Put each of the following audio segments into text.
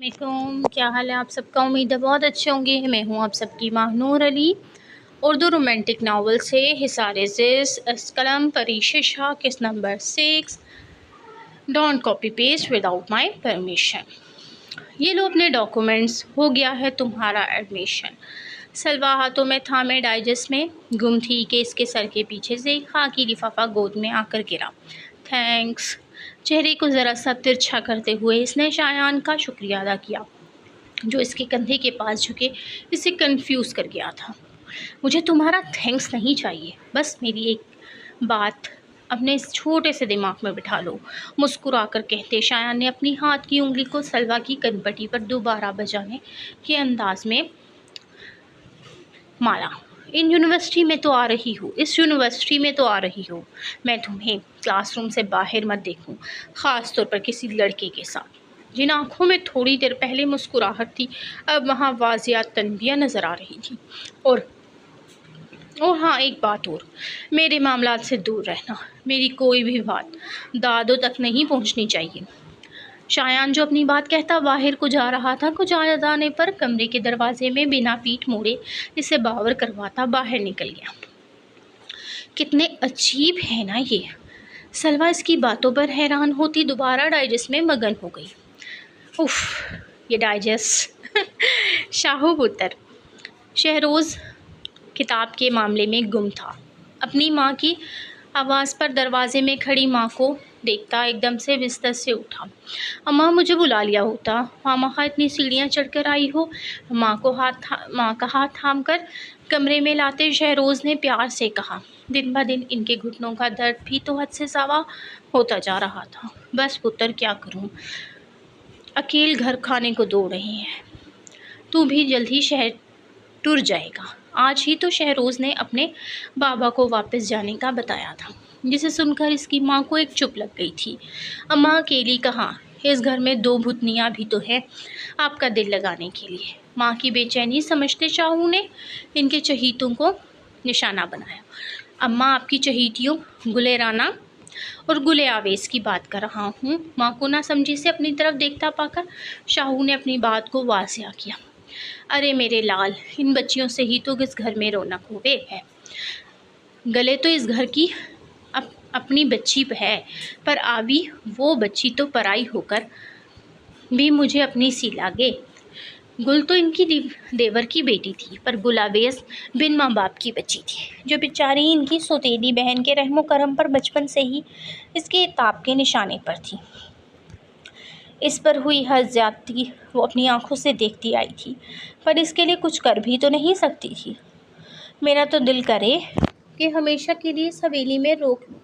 वालेकुम, क्या हाल है आप सबका। उम्मीद है बहुत अच्छे होंगे। मैं हूँ आप सबकी माँ नूर अली। उर्दू रोमांटिक नावल से हिसार ज़िस कलम परीशे शाह किस number 6। Don't copy paste without my permission. ये लो अपने डॉक्यूमेंट्स, हो गया है तुम्हारा एडमिशन। सलवा हाथों में थामे डाइजेस्ट में गुम थी कि इसके सर के पीछे से खाकी लिफाफा गोद में आकर गिरा। थैंक्स। चेहरे को ज़रा सा तिरछा करते हुए इसने शायान का शुक्रिया अदा किया जो इसके कंधे के पास झुके इसे कंफ्यूज कर गया था। मुझे तुम्हारा थैंक्स नहीं चाहिए, बस मेरी एक बात अपने इस छोटे से दिमाग में बिठा लो, मुस्कुराकर कहते शायान ने अपनी हाथ की उंगली को सलवा की कनपटी पर दोबारा बजाने के अंदाज में मारा। इन यूनिवर्सिटी में तो आ रही हो, इस यूनिवर्सिटी में तो आ रही हो। मैं तुम्हें क्लासरूम से बाहर मत देखूं, ख़ास तौर पर किसी लड़के के साथ। जिन आंखों में थोड़ी देर पहले मुस्कुराहट थी, अब वहाँ वाजिया तनबिया नज़र आ रही थी। और हाँ, एक बात और, मेरे मामलात से दूर रहना। मेरी कोई भी बात दादों तक नहीं पहुँचनी चाहिए। शायान जो अपनी बात कहता बाहर को जा रहा था, कुछ याद आने पर कमरे के दरवाजे में बिना पीठ मोड़े इसे बावर करवाता बाहर निकल गया। कितने अजीब है ना ये। सलवा इसकी बातों पर हैरान होती दोबारा डाइजेस्ट में मगन हो गई। उफ, ये डाइजेस्ट। शाहू पुत्र शहरोज़ किताब के मामले में गुम था। अपनी माँ की आवाज़ पर दरवाजे में खड़ी माँ को देखता एकदम से बिस्तर से उठा। अम्मा, मुझे बुला लिया होता, खामखा इतनी सीढ़ियाँ चढ़कर आई हो। माँ का हाथ थाम कर कमरे में लाते शहरोज़ ने प्यार से कहा। दिन ब दिन इनके घुटनों का दर्द भी तो हद से ज़्यादा होता जा रहा था। बस पुत्र, क्या करूँ, अकेल घर खाने को दौड़ रही है। तू भी जल्द ही शहर टूर जाएगा। आज ही तो शहरोज़ ने अपने बाबा को वापस जाने का बताया था, जिसे सुनकर इसकी माँ को एक चुप लग गई थी। अम्मा अकेली कहाँ, इस घर में दो भूतनियाँ भी तो है आपका दिल लगाने के लिए। माँ की बेचैनी समझते शाहू ने इनके चहीतों को निशाना बनाया। अम्मा, आपकी चहीतियों गुले राना और गुले आवेश की बात कर रहा हूँ। माँ को ना समझी से अपनी तरफ देखता पाकर शाहू ने अपनी बात को वाज़िया किया। अरे मेरे लाल, इन बच्चियों से ही तो इस घर में रौनक हुए है। गले तो इस घर की अपनी बच्ची है, पर आवी वो बच्ची तो पराई होकर भी मुझे अपनी सी लागे। गुल तो इनकी देवर की बेटी थी, पर गुलावेज बिन माँ बाप की बच्ची थी, जो बेचारी इनकी सौतेली बहन के रहमो करम पर बचपन से ही इसके ताप के निशाने पर थी। इस पर हुई हर ज्यादती वो अपनी आंखों से देखती आई थी, पर इसके लिए कुछ कर भी तो नहीं सकती थी। मेरा तो दिल करे कि हमेशा के लिए इस हवेली में रोक लूं,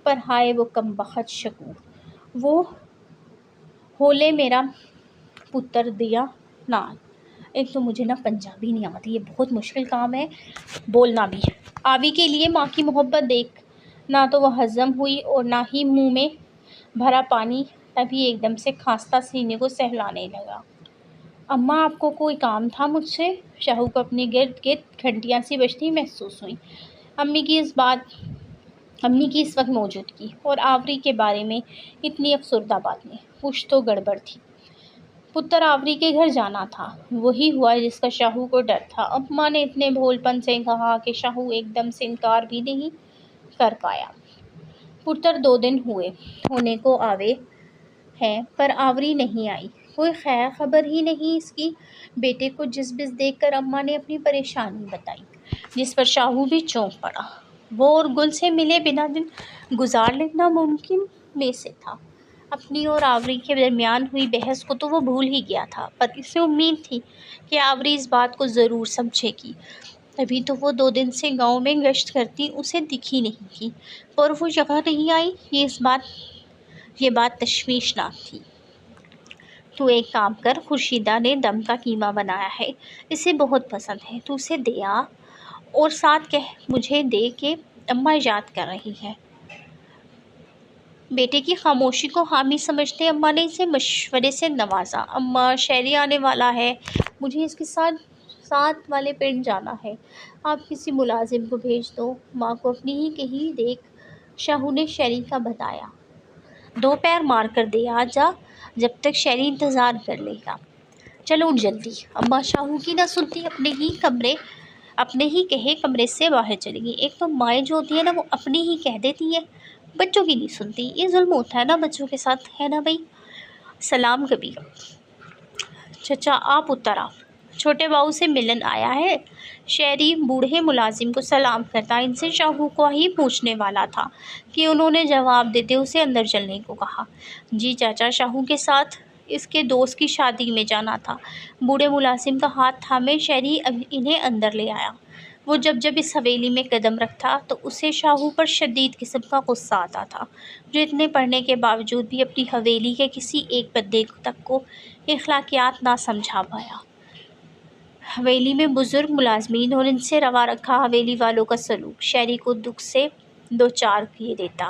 पर हाय वो कमबख्त शकूर, वो होले मेरा पुत्र दिया नाल। एक तो मुझे ना पंजाबी नहीं आती, ये बहुत मुश्किल काम है बोलना भी। आवी के लिए माँ की मोहब्बत देख ना तो वह हज़म हुई और ना ही मुंह में भरा पानी तभी एकदम से खांसता सीने को सहलाने लगा। अम्मा, आपको कोई काम था मुझसे? शाहू को अपने गिर्द गिर्द घंटियाँ सी बजती महसूस हुई। अम्मी की इस वक्त मौजूदगी और आवरी के बारे में इतनी अफसरदा बातें, कुछ तो गड़बड़ थी। पुत्र आवरी के घर जाना था, वही हुआ जिसका शाहू को डर था। अम्मा ने इतने भोलपन से कहा कि शाहू एकदम से इनकार भी नहीं कर पाया। पुत्र 2 दिन हुए होने को आवे हैं, पर आवरी नहीं आई। कोई खैर खबर ही नहीं इसकी। बेटे को जिस-बिस देखकर अम्मा ने अपनी परेशानी बताई, जिस पर शाहू भी चौंक पड़ा। वो और गुल से मिले बिना दिन गुजार लेना मुमकिन में से था। अपनी और आवरी के दरमियान हुई बहस को तो वो भूल ही गया था, पर इसे उम्मीद थी कि आवरी इस बात को ज़रूर समझेगी। तभी तो वो 2 दिन से गांव में गश्त करती उसे दिखी नहीं थी, और वो जगह नहीं आई। ये बात तशवीशनाक थी। तू एक काम कर, खुर्शीदा ने दम का कीमा बनाया है, इसे बहुत पसंद है, तू उसे दे आ और साथ कह मुझे दे के अम्मा याद कर रही है। बेटे की खामोशी को हामी समझते अम्मा ने इसे मशवरे से नवाजा। अम्मा, शहरी आने वाला है, मुझे इसके साथ वाले पिंड जाना है, आप किसी मुलाजिम को भेज दो। माँ को अपनी ही कही देख शाहू ने शहरी का बताया। 2 पैर मार कर दे आ जा, जब तक शहरी इंतज़ार कर लेगा। चलो उठ जल्दी। अम्मा शाहू की ना सुनती अपने ही कहे कमरे से बाहर चली गई। एक तो माएँ जो होती है ना वो अपनी ही कह देती है, बच्चों की नहीं सुनती। ये जुल्म होता है ना बच्चों के साथ, है ना भाई। सलाम कभी। चचा आप उतर आओ, छोटे बाबू से मिलन आया है। शहरी बूढ़े मुलाजिम को सलाम करता इनसे शाहू को ही पूछने वाला था कि उन्होंने जवाब देते उसे अंदर चलने को कहा। जी चाचा, शाहू के साथ इसके दोस्त की शादी में जाना था। बूढ़े मुलाजिम का हाथ थामे शहरी इन्हें अंदर ले आया। वो जब जब इस हवेली में कदम रखता तो उसे शाहू पर शदीद किस्म का गुस्सा आता था, जो इतने पढ़ने के बावजूद भी अपनी हवेली के किसी एक बंदे तक को इखलाकियात ना समझा पाया। हवेली में बुजुर्ग मुलाजमीन और इनसे रवा रखा हवेली वालों का सलूक शहरी को दुख से दो चार किए देता,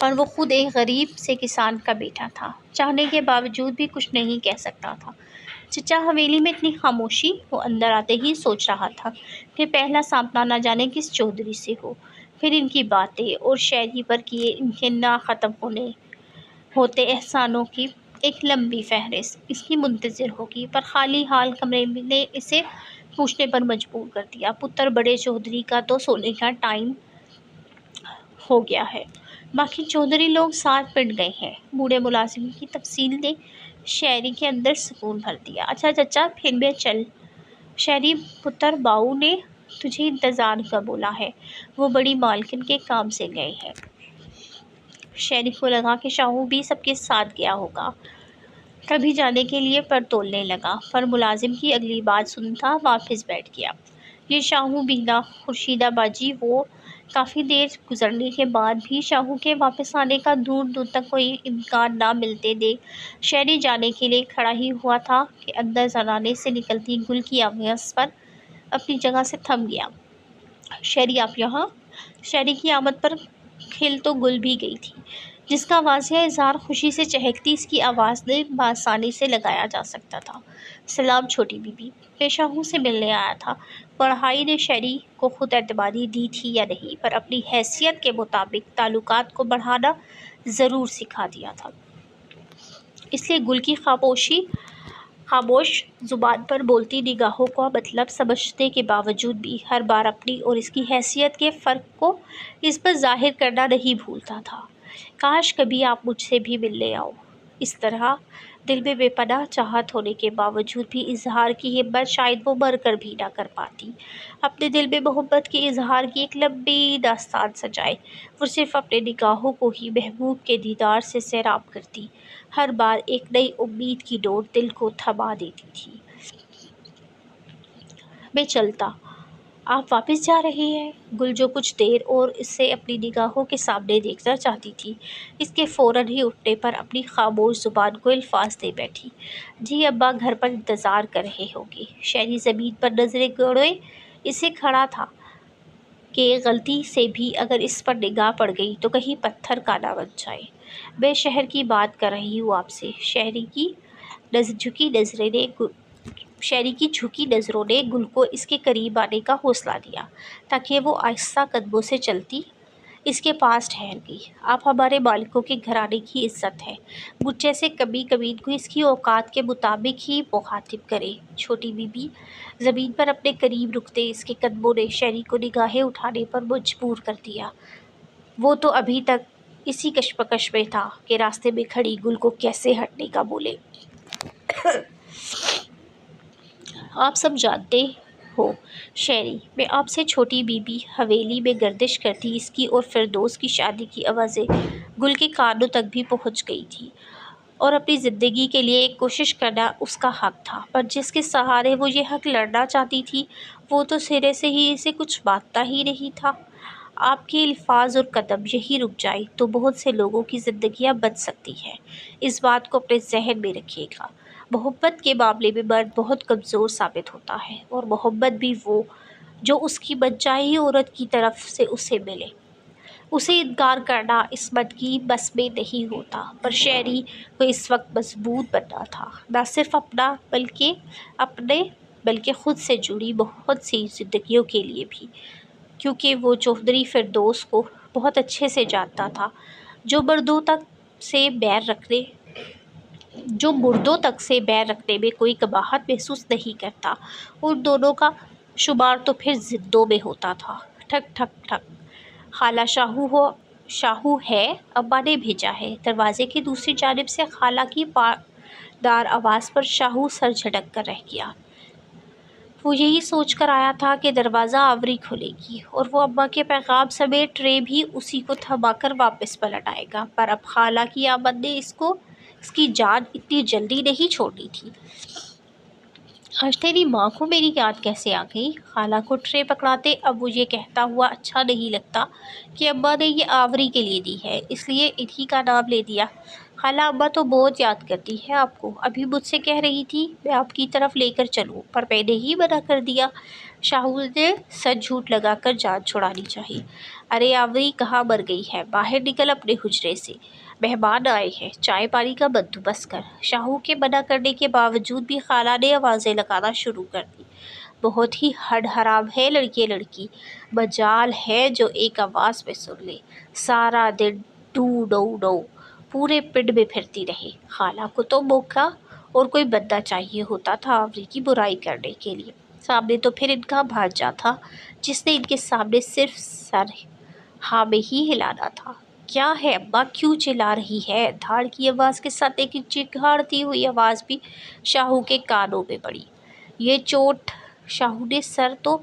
पर वो खुद एक गरीब से किसान का बेटा था, चाहने के बावजूद भी कुछ नहीं कह सकता था। चचा हवेली में इतनी खामोशी, वो अंदर आते ही सोच रहा था कि पहला सामना ना जाने किस चौधरी से हो, फिर इनकी बातें और शहरी पर किए इनके ना ख़त्म होते एहसानों की एक लंबी फहरिस्त इसकी मुंतज़िर होगी। पर खाली हाल कमरे ने इसे पूछने पर मजबूर कर दिया। पुत्र बड़े चौधरी का तो सोने का टाइम हो गया है, बाकी चौधरी लोग साथ पिट गए हैं। बूढ़े मुलाजिम की तफसील ने शहरी के अंदर सुकून भर दिया। अच्छा चचा, फिर मैं चल। शहरी पुत्र बाऊ ने तुझे इंतज़ार का बोला है, वो बड़ी मालकिन के काम से गए हैं। शहरी को लगा कि शाहू भी सबके साथ गया होगा, तभी जाने के लिए पर तोलने लगा, पर मुलाजिम की अगली बात सुनता वापस बैठ गया। ये शाहू बीना खुर्शीदा बाजी, वो काफ़ी देर गुजरने के बाद भी शाहू के वापस आने का दूर दूर तक कोई इम्कान ना मिलते देख शहरी जाने के लिए खड़ा ही हुआ था कि अंदर जनाने से निकलती गुल की आवाज़ पर अपनी जगह से थम गया। शहरी आप यहाँ। शहरी की आमद पर खिल तो गुल भी गई थी, जिसका वाज़िया इज़हार खुशी से चहकती इसकी आवाज़ ने बासानी से लगाया जा सकता था। सलाम छोटी बीबी, मैं शाहू से मिलने आया था। पढ़ाई ने शहरी को खुद एतबारी दी थी या नहीं, पर अपनी हैसियत के मुताबिक ताल्लुकात को बढ़ाना ज़रूर सिखा दिया था। इसलिए गुल की खामोश ज़ुबान पर बोलती निगाहों का मतलब समझने के बावजूद भी हर बार अपनी और इसकी हैसियत के फ़र्क को इस पर ज़ाहिर करना नहीं भूलता था। काश कभी आप मुझसे भी मिलने आओ। इस तरह दिल में बेपनाह चाहत होने के बावजूद भी इजहार की हिम्मत शायद वो मर कर भी ना कर पाती। अपने दिल में मोहब्बत के इजहार की एक लंबी दास्तान सजाए, वो सिर्फ अपने निगाहों को ही महबूब के दीदार से सैराब करती। हर बार एक नई उम्मीद की डोर दिल को थमा देती थी। मैं चलता, आप वापस जा रहे हैं? गुल जो कुछ देर और इसे अपनी निगाहों के सामने देखना चाहती थी, इसके फ़ौरन ही उठने पर अपनी खामोश ज़ुबान को अल्फाज दे बैठी। जी अब्बा घर पर इंतज़ार कर रहे होंगे। शहरी ज़मीन पर नज़रें गड़ोए इसे खड़ा था कि गलती से भी अगर इस पर निगाह पड़ गई तो कहीं पत्थर का ना बन जाए। मैं शहर की बात कर रही हूँ आपसे। शहरी की झुकी नज़रों ने गुल को इसके करीब आने का हौसला दिया, ताकि वो आहिस्ता कदमों से चलती इसके पास ठहर गई। आप हमारे मालिकों के घराने की इज्जत है, मुझ जैसे कभी कभी को इसकी औकात के मुताबिक ही मुखातिब करे। छोटी बीबी। ज़मीन पर अपने करीब रुकते इसके कदमों ने शहरी को निगाहें उठाने पर मजबूर कर दिया। वो तो अभी तक इसी कशमकश में था कि रास्ते में खड़ी गुल को कैसे हटने का बोले। आप सब जानते हो शहरी, मैं आपसे छोटी बीबी हवेली में गर्दिश करती इसकी और फिरदौस की शादी की आवाज़ें गुल के कानों तक भी पहुंच गई थी, और अपनी ज़िंदगी के लिए एक कोशिश करना उसका हक़ था, पर जिसके सहारे वो ये हक़ लड़ना चाहती थी वो तो सिरे से ही इसे कुछ बांटता ही नहीं था। आपके अल्फाज और कदम यही रुक जाए तो बहुत से लोगों की ज़िंदगियां बच सकती हैं। इस बात को अपने जहन में रखिएगा। मोहब्बत के मामले में मर्द बहुत कमज़ोर साबित होता है, और मोहब्बत भी वो जो उसकी मनचाही औरत की तरफ से उसे मिले। उसे इनकार करना इस मर्द की बस में नहीं होता। पर शहरी को इस वक्त मजबूत बनना था, न सिर्फ बल्कि ख़ुद से जुड़ी बहुत सी ज़िंदगियों के लिए भी, क्योंकि वो चौधरी फिरदौस को बहुत अच्छे से जानता था, जो मर्दों तक से बैर रखने जो मुर्दों तक से बैर रखने में कोई कबाहत महसूस नहीं करता। उन दोनों का शुमार तो फिर जिद्दों में होता था। ठक ठक ठक। खाला शाहू है, अब्बा ने भेजा है। दरवाजे की दूसरी जानिब से खाला की पारदार आवाज़ पर शाहू सर झटक कर रह गया। वो यही सोच कर आया था कि दरवाज़ा आवरी खोलेगी और वो अब्बा के पैगाम समेत ट्रे भी उसी को थमाकर वापस पलट आएगा, पर अब खाला की आमद ने इसकी जान इतनी जल्दी नहीं छोड़नी थी। आज तेरी माँ को मेरी याद कैसे आ गई? खाला को ट्रे पकड़ाते अब वो ये कहता हुआ अच्छा नहीं लगता कि अब्बा ने ये आवरी के लिए दी है, इसलिए इन्हीं का नाम ले दिया। खाला, अब्बा तो बहुत याद करती है आपको। अभी मुझसे कह रही थी मैं आपकी तरफ लेकर चलूँ, पर मैंने ही मना कर दिया। शाहू ने सच झूठ लगाकर जान छुड़ानी चाहिए। अरे आवरी कहाँ मर गई है? बाहर निकल अपने हुजरे से, मेहमान आए हैं, चाय पानी का बंदोबस्त कर। शाहू के मना करने के बावजूद भी खाला ने आवाज़ें लगाना शुरू कर दी। बहुत ही हड हराम है लड़की, मजाल है जो एक आवाज़ पे सुन ले। सारा दिन डू डो डो पूरे पिंड में फिरती रही। खाला को तो मौका और कोई बंदा चाहिए होता था आवरी की बुराई करने के लिए। सामने तो फिर इनका भांजा था, जिसने इनके सामने सिर्फ सर हाँ में ही हिलाना था। क्या है अब्बा, क्यों चिल्ला रही है? धाड़ की आवाज़ के साथ एक चिघाड़ती हुई आवाज़ भी शाहू के कानों में पड़ी। ये चोट! शाहू ने सर तो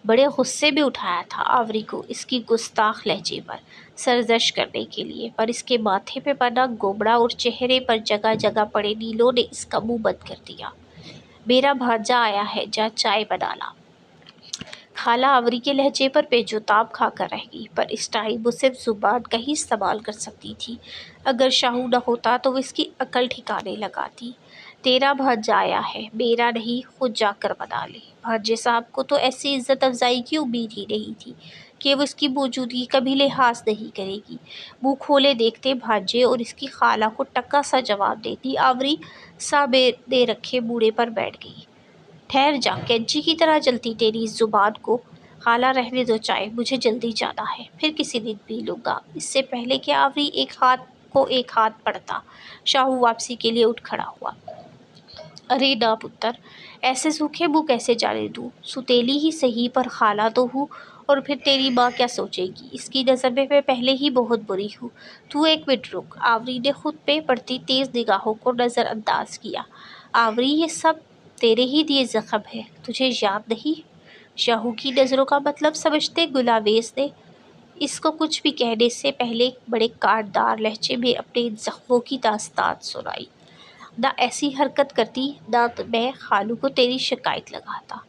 बड़े गुस्से में उठाया था आवरी को इसकी गुस्ताख लहजे पर सरजश करने के लिए, पर इसके माथे पे बना गोबड़ा और चेहरे पर जगह जगह पड़े नीलों ने इसका मुंह बंद कर दिया। मेरा भांजा आया है, जा चाय बना ला। खाला आवरी के लहजे पर बेजुताब खाकर रह गई, पर इस टाइम वो सिर्फ जुबान का ही इस्तेमाल कर सकती थी। अगर शाहू न होता तो वो इसकी अकल ठिकाने लगाती। तेरा भांजा आया है, मेरा नहीं, खुद जाकर बना ले। भांजे साहब को तो ऐसी इज्जत अफजाई की उम्मीद ही नहीं थी कि वो इसकी मौजूदगी कभी लिहाज नहीं करेगी। मुँह खोले देखते भांजे और इसकी खाला को टक्का सा जवाब देती आवरी साबे दे रखे बूढ़े पर बैठ गई। ठहर जा, कैंची की तरह चलती तेरी इस जुबान को। खाला रहने दो चाय, मुझे जल्दी जाना है, फिर किसी दिन पी लूँगा। इससे पहले कि आवरी एक हाथ पड़ता, शाहू वापसी के लिए उठ खड़ा हुआ। अरे ना पुत्र, ऐसे सूखे मुँह कैसे जाने दूँ? सुतेली ही सही पर खाला तो हूँ, और फिर तेरी माँ क्या सोचेगी? इसकी नज़र में मैं पहले ही बहुत बुरी हूँ। तू एक मिनट रुक। आवरी ने खुद पे पड़ती तेज़ निगाहों को नज़रअंदाज किया। आवरी, ये सब तेरे ही दिए जख्म है, तुझे याद नहीं? शाहू की नज़रों का मतलब समझते गुलावेस ने इसको कुछ भी कहने से पहले बड़े काटदार लहजे में अपने इन जख्मों की दास्तान सुनाई। ना ऐसी हरकत करती, ना तो मैं खालू को तेरी शिकायत लगाता।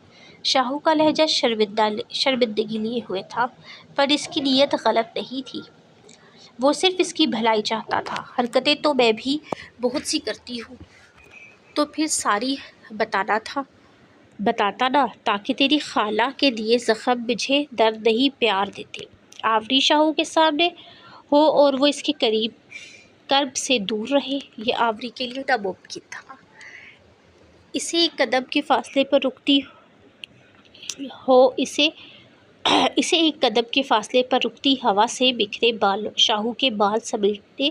शाहू का लहजा शर्मिंदगी लिए हुए था, पर इसकी नीयत गलत नहीं थी। वो सिर्फ इसकी भलाई चाहता था। हरकतें तो मैं भी बहुत सी करती हूँ, तो फिर सारी बताता ना, ताकि तेरी खाला के दिए ज़ख्म मुझे दर्द नहीं प्यार देते। आवरी शाहू के सामने हो और वो इसके कर्ब से दूर रहे, ये आवरी के लिए नामुमकिन था। इसे एक कदम के फासले पर रुकती हो इसे इसे एक कदम के फासले पर रुकती हवा से बिखरे बाल शाहू के बाल समेटने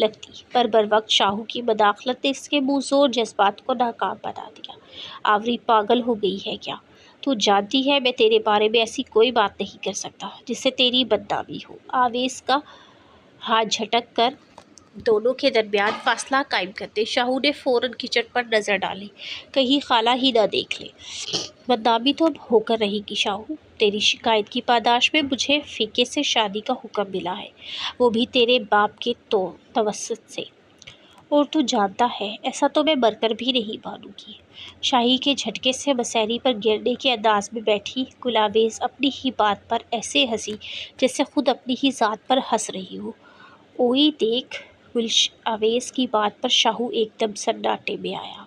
लगती, पर बरवक्त शाहू की मदाखलत ने इसके मुंहजोर जज्बात को नाकाम बना दिया। आवरी, पागल हो गई है क्या? तू जानती है मैं तेरे बारे में ऐसी कोई बात नहीं कर सकता जिससे तेरी बदनामी हो। आवेश का हाथ झटक कर दोनों के दरमियान फासला कायम करते शाहू ने फ़ौरन किचन पर नज़र डाली, कहीं खाला ही ना देख ले। बदनामी तो अब होकर रहेगी शाहू। तेरी शिकायत की पादाश में मुझे फ़िके से शादी का हुक्म मिला है, वो भी तेरे बाप के तवस्सुत से। और तू जानता है ऐसा तो मैं मरकर भी नहीं मानूंगी। शाही के झटके से मसैरी पर गिरने के अंदाज में बैठी गुलावेज़ अपनी ही बात पर ऐसे हंसी जैसे खुद अपनी ही ज़ात पर हंस रही हो। ओई देख, अवेश की बात पर शाहू एकदम सन्नाटे में आया।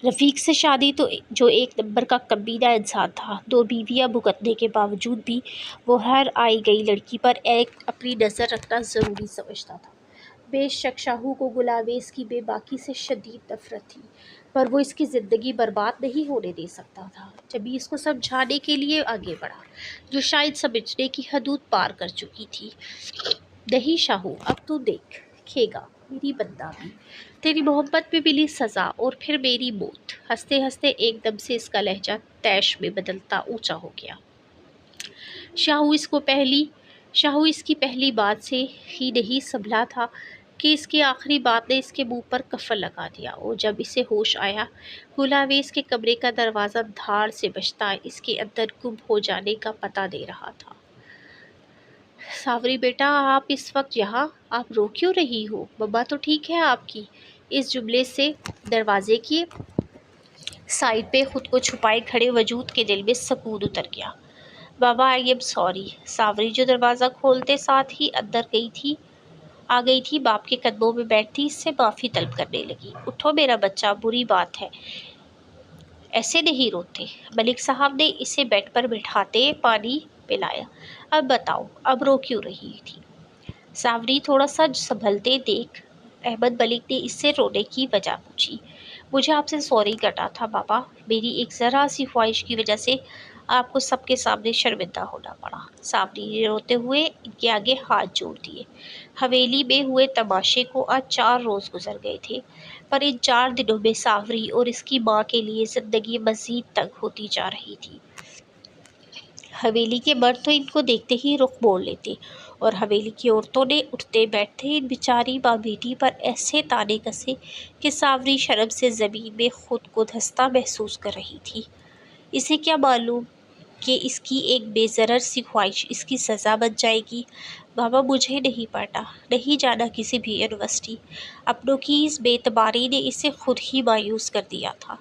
रफ़ीक से शादी तो जो एक नंबर का कमीना इंसान था, 2 बीवियां भुगतने के बावजूद भी वो हर आई गई लड़की पर एक अपनी नज़र रखना ज़रूरी समझता था। बेशक शाहू को गुलावेज़ की बेबाकी से शदीद नफरत थी, पर वो इसकी ज़िंदगी बर्बाद नहीं होने दे सकता था। जभी इसको समझाने के लिए आगे बढ़ा, जो शायद समझने की हदूद पार कर चुकी थी। नहीं शाहू, अब तू देखेगा, मेरी बदनामी, तेरी मोहब्बत में मिली सज़ा और फिर मेरी मौत। हंसते हंसते एकदम से इसका लहजा तैश में बदलता ऊंचा हो गया। शाहू इसको पहली शाहू इसकी पहली बात से ही नहीं संभला था कि इसकी आखिरी बात ने इसके मुंह पर कफन लगा दिया। और जब इसे होश आया, गुलावेज के कमरे का दरवाज़ा धार से बजता इसके अंदर गुम हो जाने का पता दे रहा था। सावरी बेटा, आप इस वक्त यहाँ, आप रो क्यों रही हो? मम्मा तो ठीक है आपकी। इस जुमले से दरवाजे की साइड पे खुद को छुपाए खड़े वजूद के दिल में सकून उतर गया। बाबा, आई एम सॉरी। सावरी जो दरवाज़ा खोलते साथ ही अंदर आ गई थी, बाप के कदमों में बैठती इससे माफ़ी तलब करने लगी। उठो मेरा बच्चा, बुरी बात है, ऐसे नहीं रोते। मलिक साहब ने इसे बेड पर बिठाते पानी पिलाया। अब बताओ, अब रो क्यों रही थी? सावरी थोड़ा सा संभलते देख अहमद मलिक ने इससे रोने की वजह पूछी। मुझे आपसे सॉरी करना था बाबा, मेरी एक ज़रा सी ख्वाहिश की वजह से आपको सबके सामने शर्मिंदा होना पड़ा। सावरी ने रोते हुए इनके आगे हाथ जोड़ दिए। हवेली में हुए तमाशे को आज 4 रोज़ गुजर गए थे, पर इन 4 दिनों में सावरी और इसकी माँ के लिए ज़िंदगी मज़ीद तंग होती जा रही थी। हवेली के मर्द तो इनको देखते ही रुख मोड़ लेते और हवेली की औरतों ने उठते बैठते इन बेचारी माँ बेटी पर ऐसे ताने कसे कि सावरी शर्म से ज़मीन में खुद को धंसता महसूस कर रही थी। इसे क्या मालूम कि इसकी एक बेज़रर सी ख्वाहिश इसकी सज़ा बन जाएगी। बाबा, मुझे नहीं पढ़ना, नहीं जाना किसी भी यूनिवर्सिटी। अपनों की इस बेतबारी ने इसे खुद ही मायूस कर दिया था।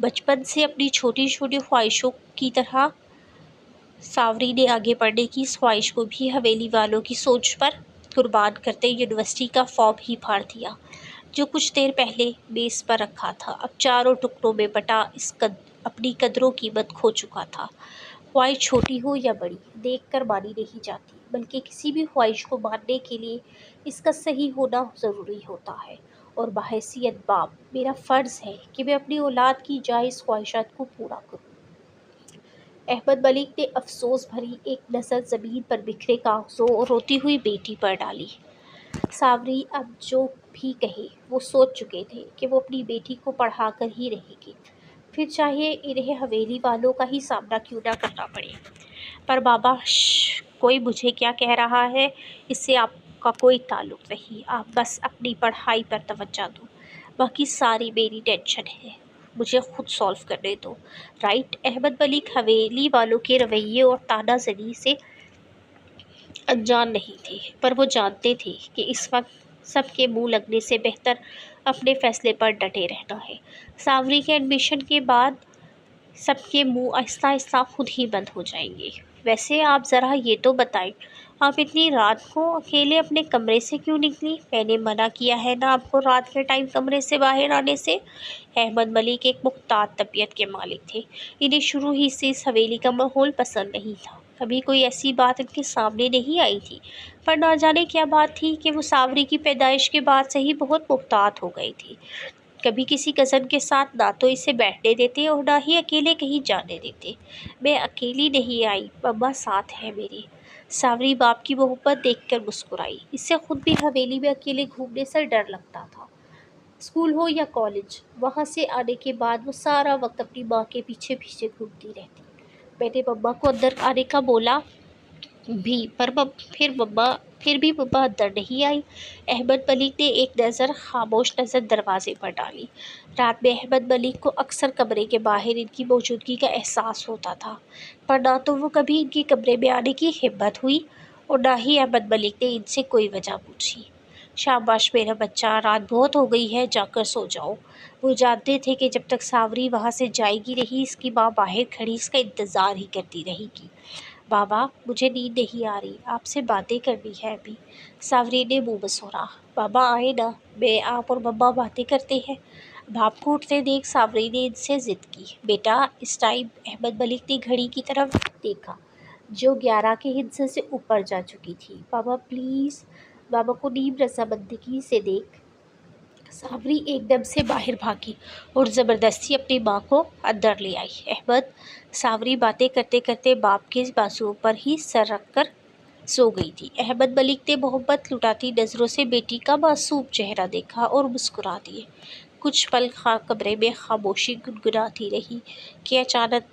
बचपन से अपनी छोटी छोटी ख्वाहिशों की तरह सावरी ने आगे बढ़ने की इस ख्वाहिश को भी हवेली वालों की सोच पर कुर्बान करते ख्वाहिश का फॉर्म ही फाड़ दिया, जो कुछ देर पहले मेज़ पर रखा था। अब चारों टुकड़ों में बटा अपनी कदरों कीमत खो चुका था। ख्वाहिश छोटी हो या बड़ी, देख कर मानी नहीं जाती, बल्कि किसी भी ख्वाहिश को मानने के लिए इसका सही होना ज़रूरी होता है। और बहैसियत बाप मेरा फ़र्ज़ है कि मैं अपनी औलाद की जायज़ ख्वाहिशात को पूरा करूँ। अहमद मलिक ने अफसोस भरी एक नज़र ज़मीन पर बिखरे कागज़ों और रोती हुई बेटी पर डाली। सावरी अब जो भी कहे, वो सोच चुके थे कि वो अपनी बेटी को पढ़ा कर ही रहेगी, फिर चाहे इन्हें हवेली वालों का ही सामना क्यों ना करना पड़े। पर बाबा, कोई मुझे क्या कह रहा है, इससे आपका कोई ताल्लुक़ नहीं। आप बस अपनी पढ़ाई पर तवज्जो दो, बाकी सारी मेरी टेंशन है, मुझे खुद सॉल्व करने दो। राइट? अहमद मलिक हवेली वालों के रवैये और तानाज़नी से अनजान नहीं थे, पर वो जानते थे कि इस वक्त सबके मुंह लगने से बेहतर अपने फैसले पर डटे रहना है। सावरी के एडमिशन के बाद सबके मुंह आहिस्ता आहिस्ता खुद ही बंद हो जाएंगे। वैसे आप ज़रा ये तो बताएं, आप इतनी रात को अकेले अपने कमरे से क्यों निकली? मैंने मना किया है ना आपको रात के टाइम कमरे से बाहर आने से। अहमद मलिक एक मुख्तार तबीयत के मालिक थे। इन्हें शुरू ही से इस हवेली का माहौल पसंद नहीं था। कभी कोई ऐसी बात इनके सामने नहीं आई थी, पर ना जाने क्या बात थी कि वो सावरी की पैदाइश के बाद से ही बहुत मुख्तात हो गई थी। कभी किसी कज़न के साथ ना तो इसे बैठने देते और ना ही अकेले कहीं जाने देते। मैं अकेली नहीं आई, मम्मा साथ है मेरी। सावरी बाप की मोहब्बत देखकर मुस्कुराई। इससे खुद भी हवेली में अकेले घूमने से डर लगता था। स्कूल हो या कॉलेज, वहाँ से आने के बाद वो सारा वक्त अपनी माँ के पीछे पीछे घूमती रहती। मैंने मम्मा को अंदर आने का बोला भी, पर फिर भी मम्मा अंदर नहीं आई। अहमद मलिक ने एक नज़र खामोश नज़र दरवाजे पर डाली। रात में अहमद मलिक को अक्सर कमरे के बाहर इनकी मौजूदगी का एहसास होता था, पर ना तो वो कभी इनके कमरे में आने की हिम्मत हुई और ना ही अहमद मलिक ने इनसे कोई वजह पूछी। शाबाश मेरा बच्चा, रात बहुत हो गई है, जाकर सो जाओ। वो जानते थे कि जब तक सावरी वहाँ से जाएगी नहीं, इसकी माँ बाहर खड़ी इसका इंतज़ार ही करती रहेगी। बाबा, मुझे नींद नहीं आ रही, आपसे बातें करनी है अभी। सावरी ने मुंह बसोरा। बाबा आए ना, मैं आप और मम्मा बातें करते हैं। बाप को उठते देख सावरी ने इनसे ज़िद की। बेटा, इस टाइम अहमद मलिक ने घड़ी की तरफ देखा, जो 11 के हिस्से से ऊपर जा चुकी थी। बाबा प्लीज़, बाबा को नीम रजामंदगी से देख। सावरी एकदम से बाहर भागी और ज़बरदस्ती अपनी माँ को अंदर ले आई। अहमद, सावरी बातें करते करते बाप के बाजुओं पर ही सर रखकर सो गई थी। अहमद मलिक ने मोहब्बत लुटाती नज़रों से बेटी का मासूम चेहरा देखा और मुस्कुरा दिए। कुछ पल कमरे में खामोशी गुनगुनाती रही कि अचानक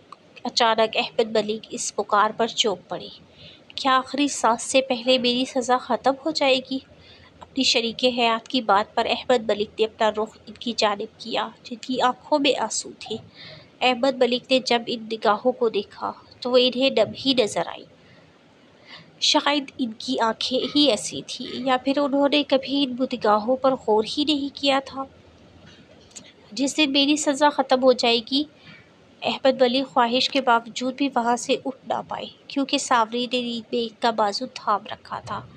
अचानक अहमद मलिक इस पुकार पर चौंक पड़े। क्या आखिरी सांस से पहले मेरी सज़ा ख़त्म हो जाएगी? अपनी शरीके हयात की बात पर अहमद मलिक ने अपना रुख इनकी जानिब किया, जिनकी आंखों में आंसू थे। अहमद मलिक ने जब इन निगाहों को देखा तो वो इन्हें नम ही नजर आई। शायद इनकी आंखें ही ऐसी थी, या फिर उन्होंने कभी इन निगाहों पर गौर ही नहीं किया था। जिस दिन मेरी सज़ा ख़त्म हो जाएगी, अहमद मलिक ख्वाहिश के बावजूद भी वहाँ से उठ ना पाए, क्योंकि सावरी ने नींद में इनका बाजू थाम रखा था,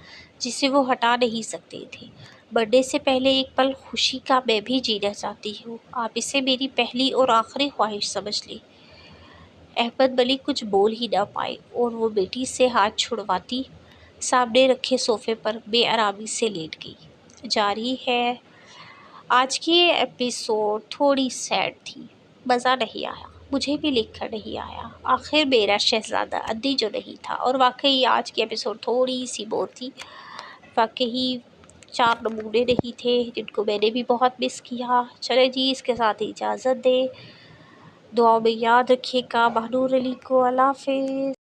जिसे वो हटा नहीं सकते थे। मरने से पहले एक पल खुशी का मैं भी जीना चाहती हूँ। आप इसे मेरी पहली और आखिरी ख्वाहिश समझ लें। अहमद मलिक कुछ बोल ही ना पाए और वो बेटी से हाथ छुड़वाती सामने रखे सोफे पर बेआरामी से लेट गई। जारी है। आज की ये एपिसोड थोड़ी सैड थी, मज़ा नहीं आया, मुझे भी लिखकर नहीं आया। आखिर मेरा शहज़ादा अंधी जो नहीं था। और वाकई आज की एपिसोड थोड़ी सी बोर थी। वाकई 4 नमूने नहीं थे, जिनको मैंने भी बहुत मिस किया। चले जी, इसके साथ ही इजाज़त दें। दुआओं में याद रखिएगा। बहनूर अली को। अल्लाह हाफ़िज़।